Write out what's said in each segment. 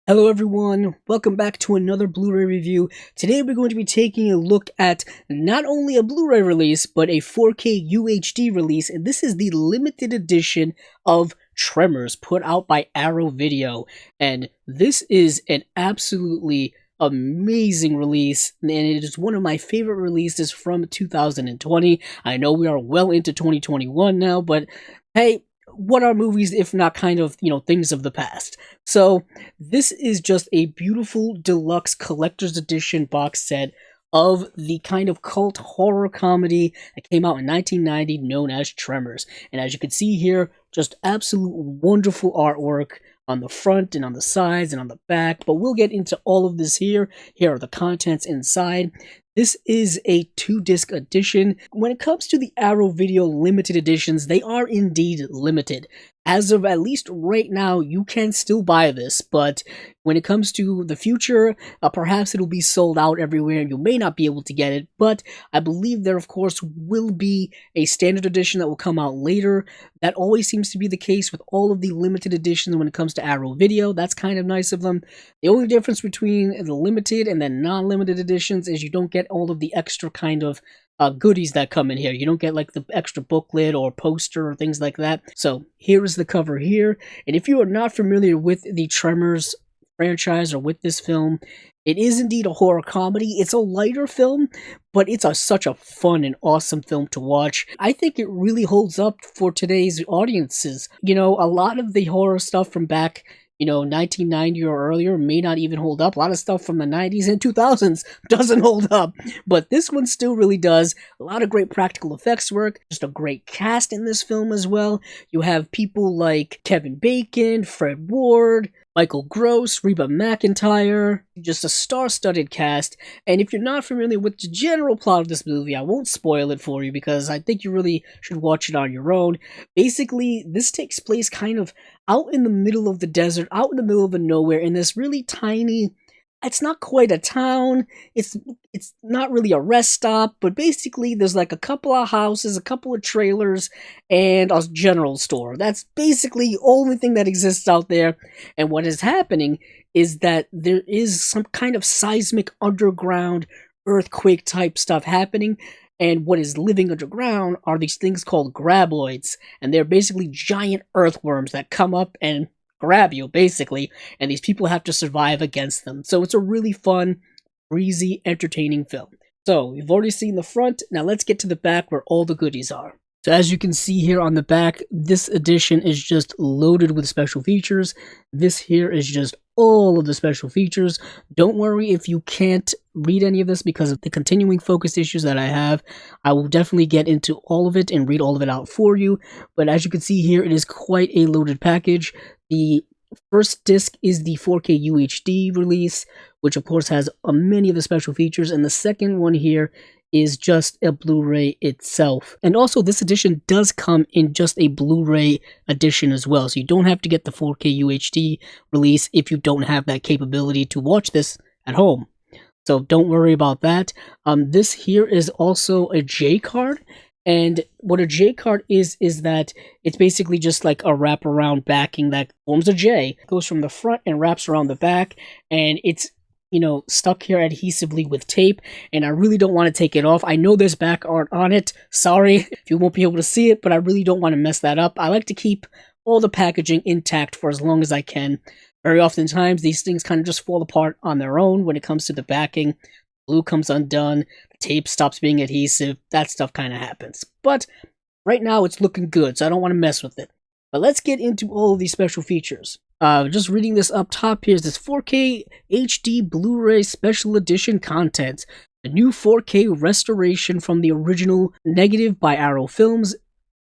Hello everyone, welcome back to another Blu-ray review. Today we're going to be taking a look at not only a Blu-ray release, but a 4K UHD release, and this is the limited edition of Tremors put out by Arrow Video. And this is an absolutely amazing release, and it is one of my favorite releases from 2020. I know we are well into 2021 now, but hey, what are movies if not kind of, things of the past? So this is just a beautiful deluxe collector's edition box set of the kind of cult horror comedy that came out in 1990 known as Tremors. And as you can see here, just absolute wonderful artwork on the front and on the sides and on the back, but we'll get into all of this here. Here are the contents inside. This is a 2-disc edition. When it comes to the Arrow Video limited editions, they are indeed limited. As of at least right now, you can still buy this, but when it comes to the future, perhaps it'll be sold out everywhere and you may not be able to get it, but I believe there, of course, will be a standard edition that will come out later. That always seems to be the case with all of the limited editions when it comes to Arrow Video. That's kind of nice of them. The only difference between the limited and the non-limited editions is you don't get all of the extra kind of goodies that come in here. You don't get like the extra booklet or poster or things like that. So here is the cover here. And if you are not familiar with the Tremors franchise or with this film, it is indeed a horror comedy. It's a lighter film, but it's such a fun and awesome film to watch. I think it really holds up for today's audiences. A lot of the horror stuff from back 1990 or earlier may not even hold up. A lot of stuff from the 90s and 2000s doesn't hold up, but this one still really does. A lot of great practical effects work, just a great cast in this film as well. You have people like Kevin Bacon, Fred Ward, Michael Gross, Reba McEntire, just a star-studded cast. And if you're not familiar with the general plot of this movie, I won't spoil it for you because I think you really should watch it on your own. Basically, this takes place kind of out in the middle of the desert, out in the middle of the nowhere, in this really tiny, it's not quite a town, it's not really a rest stop, but basically there's like a couple of houses, a couple of trailers, and a general store. That's basically the only thing that exists out there. And what is happening is that there is some kind of seismic underground earthquake type stuff happening. And what is living underground are these things called graboids. And they're basically giant earthworms that come up and grab you, basically. And these people have to survive against them. So it's a really fun, breezy, entertaining film. So we've already seen the front. Now let's get to the back where all the goodies are. So as you can see here on the back, this edition is just loaded with special features. This here is just all of the special features. Don't worry if you can't read any of this because of the continuing focus issues that I have. I will definitely get into all of it and read all of it out for you. But as you can see here, it is quite a loaded package. The first disc is the 4K UHD release, which of course has many of the special features. And the second one here is just a Blu-ray itself. And also this edition does come in just a Blu-ray edition as well, so you don't have to get the 4K UHD release if you don't have that capability to watch this at home. So don't worry about that. This here is also a J card, and what a J card is that it's basically just like a wraparound backing that forms a J. It goes from the front and wraps around the back, and it's stuck here adhesively with tape, and I really don't want to take it off. I know there's back art on it. Sorry if you won't be able to see it, but I really don't want to mess that up. I like to keep all the packaging intact for as long as I can. Very oftentimes, these things kind of just fall apart on their own when it comes to the backing. Glue comes undone, the tape stops being adhesive, that stuff kind of happens. But right now, it's looking good, so I don't want to mess with it. But let's get into all of these special features. Just reading this up top, here's this 4K HD Blu-ray Special Edition content. The new 4K restoration from the original negative by Arrow Films,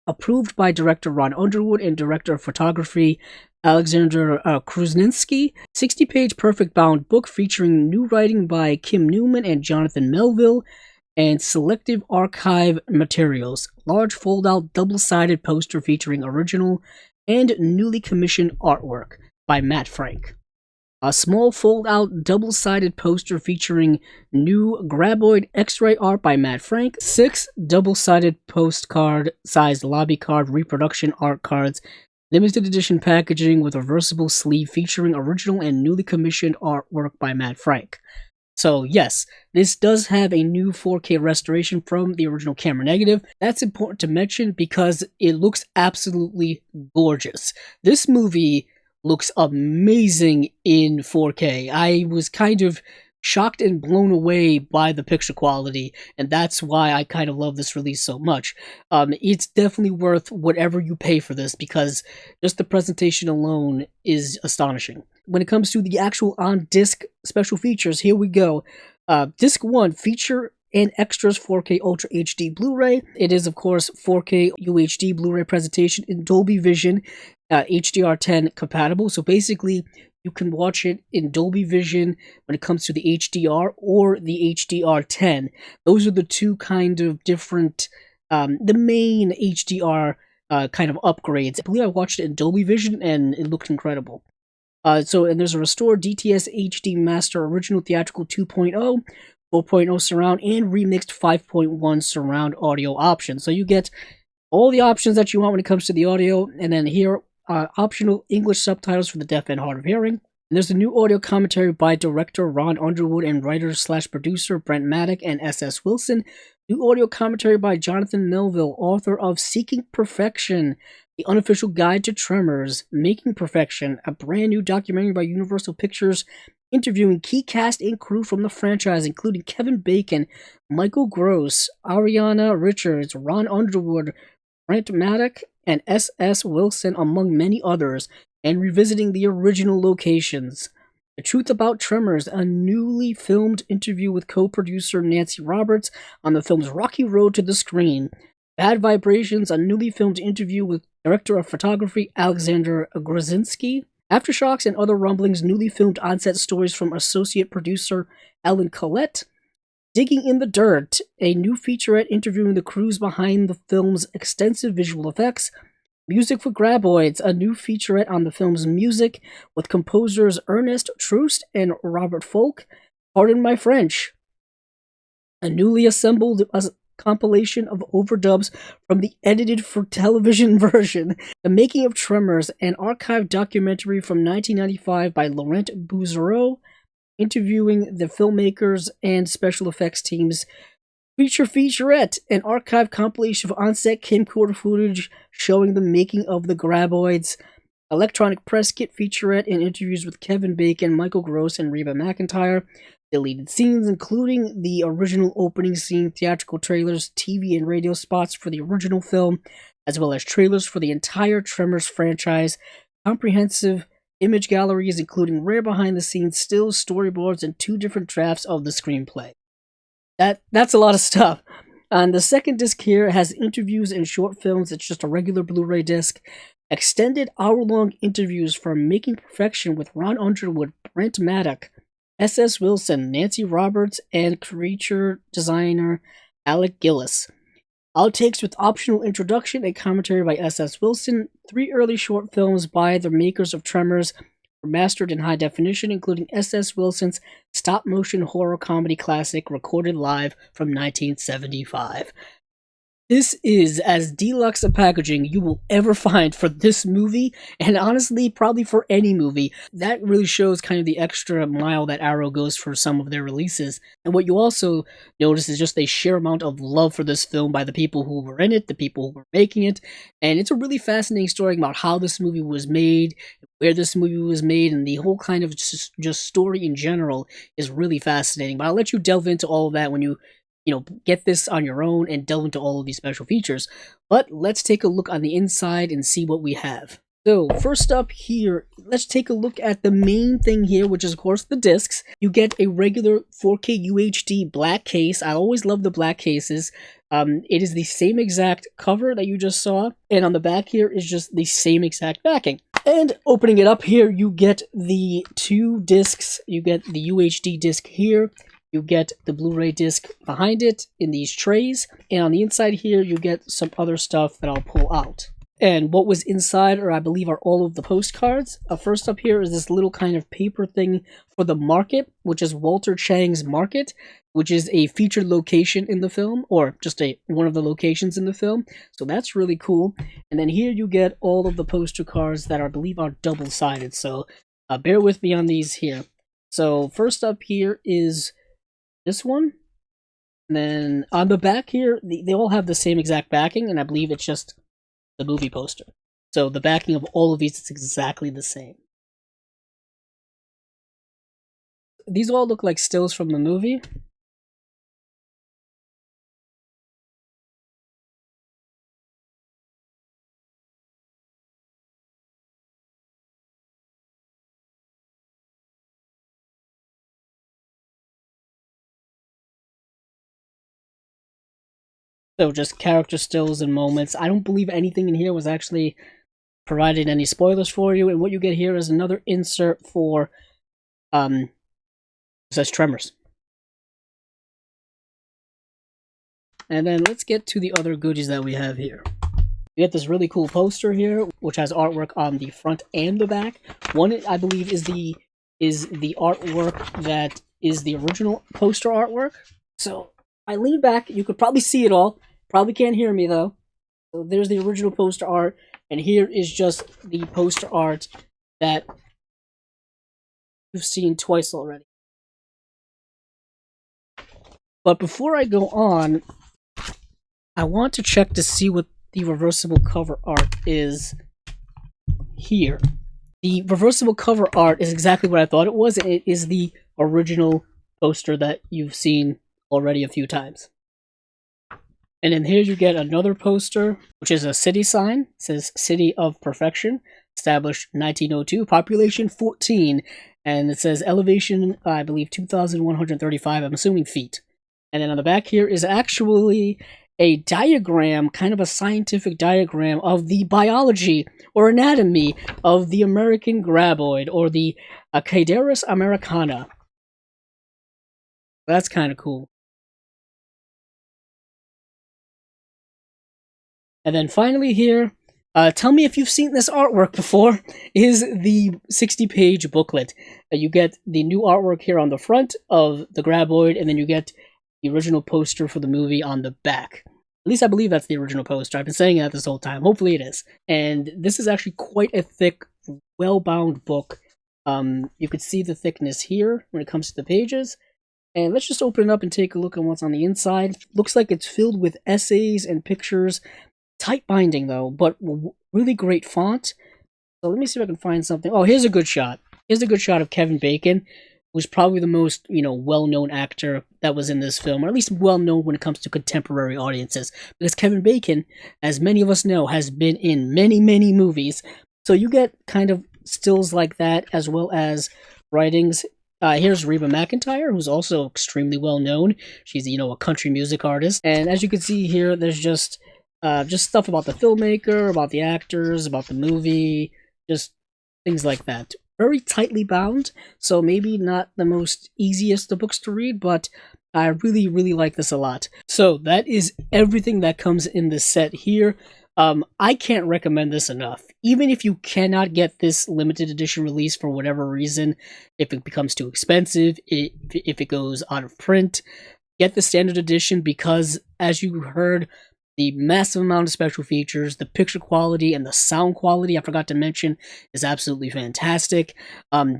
approved by director Ron Underwood and director of photography Alexander Krusninski. 60-page perfect bound book featuring new writing by Kim Newman and Jonathan Melville, and selective archive materials. Large fold-out double-sided poster featuring original and newly commissioned artwork by Matt Frank. A small fold-out double-sided poster featuring new graboid X-ray art by Matt Frank. 6 double-sided postcard-sized lobby card reproduction art cards Limited edition packaging with reversible sleeve featuring original and newly commissioned artwork by Matt Frank. So yes, this does have a new 4K restoration from the original camera negative. That's important to mention because it looks absolutely gorgeous. This movie looks amazing in 4K. I was kind of shocked and blown away by the picture quality, and that's why I kind of love this release so much. It's definitely worth whatever you pay for this because just the presentation alone is astonishing. When it comes to the actual on-disc special features, here we go. Disc 1, feature and extras 4K Ultra HD Blu-ray. It is, of course, 4K UHD Blu-ray presentation in Dolby Vision, HDR10 compatible. So basically, you can watch it in Dolby Vision when it comes to the HDR or the HDR10. Those are the two kind of different, the main HDR kind of upgrades. I believe I watched it in Dolby Vision and it looked incredible. And there's a restored DTS HD Master Original Theatrical 2.0, 4.0 surround, and remixed 5.1 surround audio options. So you get all the options that you want when it comes to the audio, and then here optional English subtitles for the deaf and hard of hearing. And there's a new audio commentary by director Ron Underwood and writer/producer Brent Maddock and S.S. Wilson. New audio commentary by Jonathan Melville, author of Seeking Perfection, The Unofficial Guide to Tremors, Making Perfection, a brand new documentary by Universal Pictures, interviewing key cast and crew from the franchise, including Kevin Bacon, Michael Gross, Ariana Richards, Ron Underwood, Brent Maddock, and S.S. Wilson, among many others, and revisiting the original locations. The Truth About Tremors, a newly filmed interview with co-producer Nancy Roberts on the film's rocky road to the screen. Bad Vibrations, a newly filmed interview with director of photography Alexander Grozinski. Aftershocks and Other Rumblings, newly filmed on-set stories from associate producer Ellen Collette. Digging in the Dirt, a new featurette interviewing the crews behind the film's extensive visual effects. Music for Graboids, a new featurette on the film's music with composers Ernest Troost and Robert Folk. Pardon my French. A newly assembled compilation of overdubs from the edited for television version. The Making of Tremors, an archived documentary from 1995 by Laurent Bouzereau, interviewing the filmmakers and special effects teams. Featurette, an archive compilation of on-set camcorder footage showing the making of the Graboids. Electronic press kit featurette and interviews with Kevin Bacon, Michael Gross, and Reba McEntire. Deleted scenes, including the original opening scene, theatrical trailers, TV and radio spots for the original film, as well as trailers for the entire Tremors franchise. Comprehensive image galleries, including rare behind-the-scenes stills, storyboards, and 2 different drafts of the screenplay. That's a lot of stuff. And the second disc here has interviews and short films. It's just a regular Blu-ray disc. Extended hour-long interviews from Making Perfection with Ron Underwood, Brent Maddock, S.S. Wilson, Nancy Roberts, and creature designer Alec Gillis. Outtakes with optional introduction and commentary by S.S. Wilson. 3 early short films by the makers of Tremors were mastered in high definition, including S.S. Wilson's stop-motion horror comedy classic recorded live from 1975. This is as deluxe a packaging you will ever find for this movie, and honestly, probably for any movie. That really shows kind of the extra mile that Arrow goes for some of their releases. And what you also notice is just a sheer amount of love for this film by the people who were in it, the people who were making it. And it's a really fascinating story about how this movie was made, where this movie was made, and the whole kind of just story in general is really fascinating. But I'll let you delve into all of that when you get this on your own and delve into all of these special features. But let's take a look on the inside and see what we have. So first up here, let's take a look at the main thing here, which is of course the discs. You get a regular 4K UHD black case. I always love the black cases. It is the same exact cover that you just saw, and on the back here is just the same exact backing. And opening it up here, you get the 2 discs. You get the UHD disc here. You get the Blu-ray disc behind it in these trays. And on the inside here, you get some other stuff that I'll pull out. And what was inside, or I believe, are all of the postcards. First up here is this little kind of paper thing for the market, which is Walter Chang's Market, which is a featured location in the film, or just one of the locations in the film. So that's really cool. And then here you get all of the poster cards that I believe are double-sided. So bear with me on these here. So first up here is this one. And then on the back here, they all have the same exact backing, and I believe it's just the movie poster. So the backing of all of these is exactly the same. These all look like stills from the movie. So just character stills and moments. I don't believe anything in here was actually provided any spoilers for you, and what you get here is another insert for it says Tremors. And then let's get to the other goodies that we have here. You get this really cool poster here, which has artwork on the front and the back. One, I believe, is the artwork that is the original poster artwork. So I lean back, you could probably see it all. Probably can't hear me though. So there's the original poster art, and here is just the poster art that you've seen twice already. But before I go on, I want to check to see what the reversible cover art is here. The reversible cover art is exactly what I thought it was. It is the original poster that you've seen already a few times. And then here you get another poster, which is a city sign. It says City of Perfection, established 1902, population 14, and it says elevation, I believe, 2,135, I'm assuming feet. And then on the back here is actually a diagram, kind of a scientific diagram of the biology or anatomy of the American graboid, or the Cadaris americana. That's kind of cool. And then finally here, tell me if you've seen this artwork before, is the 60-page booklet. You get the new artwork here on the front of the graboid, and then you get the original poster for the movie on the back. At least I believe that's the original poster. I've been saying that this whole time. Hopefully it is. And this is actually quite a thick, well-bound book. You could see the thickness here when it comes to the pages. And let's just open it up and take a look at what's on the inside. Looks like it's filled with essays and pictures. Tight binding though, but really great font. So let me see if I can find something. Oh, here's a good shot. Here's a good shot of Kevin Bacon, who's probably the most, well-known actor that was in this film, or at least well-known when it comes to contemporary audiences. Because Kevin Bacon, as many of us know, has been in many, many movies. So you get kind of stills like that, as well as writings. Here's Reba McEntire, who's also extremely well-known. She's, a country music artist. And as you can see here, there's just stuff about the filmmaker, about the actors, about the movie, just things like that. Very tightly bound, so maybe not the most easiest of books to read, but I really, really like this a lot. So that is everything that comes in this set here. I can't recommend this enough. Even if you cannot get this limited edition release for whatever reason, if it becomes too expensive, if it goes out of print, get the standard edition, because as you heard, the massive amount of special features, the picture quality, and the sound quality, I forgot to mention, is absolutely fantastic.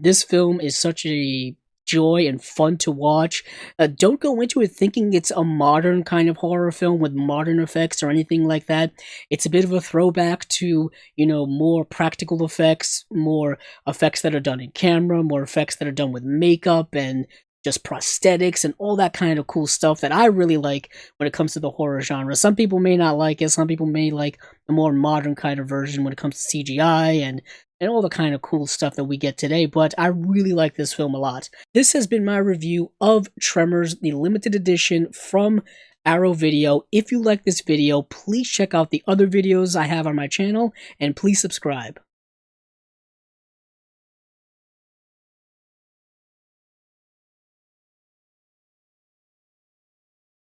This film is such a joy and fun to watch. Don't go into it thinking it's a modern kind of horror film with modern effects or anything like that. It's a bit of a throwback to, more practical effects, more effects that are done in camera, more effects that are done with makeup and just prosthetics and all that kind of cool stuff that I really like when it comes to the horror genre. Some people may not like it. Some people may like the more modern kind of version when it comes to CGI and all the kind of cool stuff that we get today, but I really like this film a lot. This has been my review of Tremors, the limited edition from Arrow Video. If you like this video, please check out the other videos I have on my channel, and please subscribe.